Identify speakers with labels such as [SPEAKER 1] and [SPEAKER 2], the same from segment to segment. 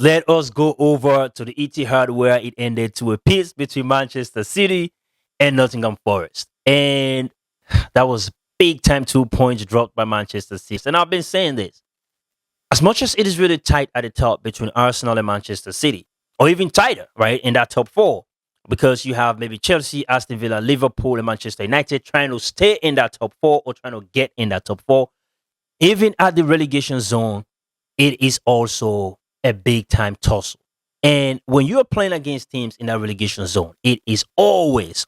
[SPEAKER 1] Let us go over to the Etihad where it ended to a peace between Manchester City and Nottingham Forest. And that was big time 2 points dropped by Manchester City. And I've been saying this. As much as it is really tight at the top between Arsenal and Manchester City, or even tighter, right, in that top four, because you have maybe Chelsea, Aston Villa, Liverpool, and Manchester United trying to stay in that top four or trying to get in that top four. Even at the relegation zone, it is also a big time tussle. And when you're playing against teams in that relegation zone, it is always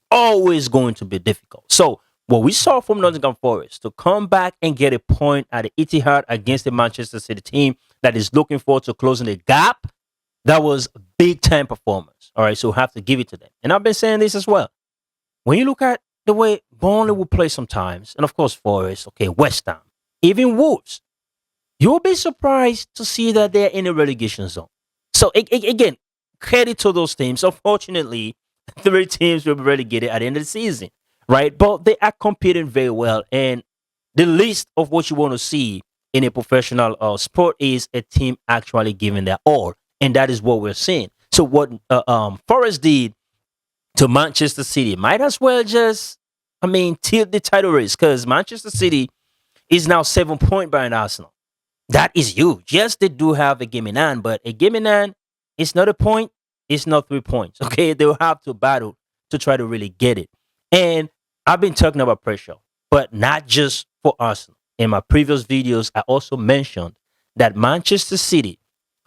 [SPEAKER 1] going to be difficult. So, what we saw from Nottingham Forest to come back and get a point at the Etihad against the Manchester City team that is looking forward to closing the gap, that was big time performance. All right, so we have to give it to them. And I've been saying this as well. When you look at the way Burnley will play sometimes, and of course Forest, okay, West Ham, even Wolves, you'll be surprised to see that they're in a relegation zone. So again, credit to those teams. Unfortunately, 3 teams will be relegated at the end of the season, right? But they are competing very well, and the least of what you want to see in a professional sport is a team actually giving their all, and that is what we're seeing. So what Forest did to Manchester City might as well just, tilt the title race, because Manchester City is now 7 points behind Arsenal. That is huge. Yes, they do have a game in hand, but a game in hand is not a point. It's not 3 points. Okay, they'll have to battle to try to really get it. And I've been talking about pressure, but not just for Arsenal. In my previous videos, I also mentioned that Manchester City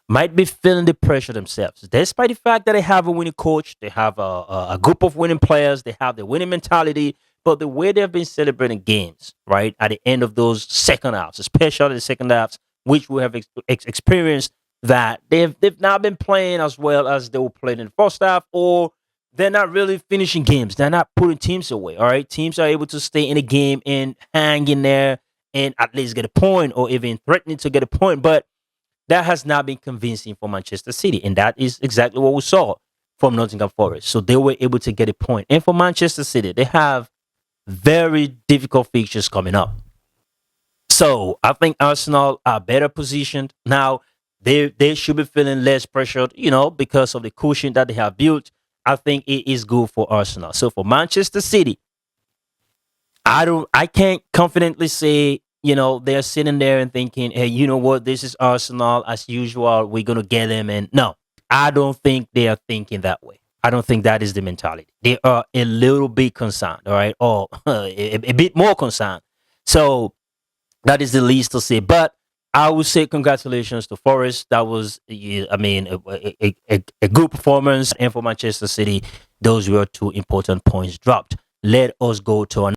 [SPEAKER 1] might be feeling the pressure themselves, despite the fact that they have a winning coach, they have a group of winning players, they have the winning mentality. But the way they've been celebrating games, right, at the end of those second halves, especially the second halves, which we have experienced, that they've not been playing as well as they were playing in the first half, or they're not really finishing games. They're not putting teams away. All right, teams are able to stay in a game and hang in there and at least get a point, or even threatening to get a point. But that has not been convincing for Manchester City, and that is exactly what we saw from Nottingham Forest. So they were able to get a point. And for Manchester City, they have very difficult fixtures coming up. So I think Arsenal are better positioned now. They should be feeling less pressured, because of the cushion that they have built. I think it is good for Arsenal. So for Manchester City, I can't confidently say, they're sitting there and thinking, hey, you know what, this is Arsenal as usual. We're gonna get them, and no, I don't think they are thinking that way. I don't think that is the mentality. They are a little bit concerned, all right, or a bit more concerned. So that is the least to say. But I would say congratulations to Forest. That was, a good performance. And for Manchester City, those were 2 important points dropped. Let us go to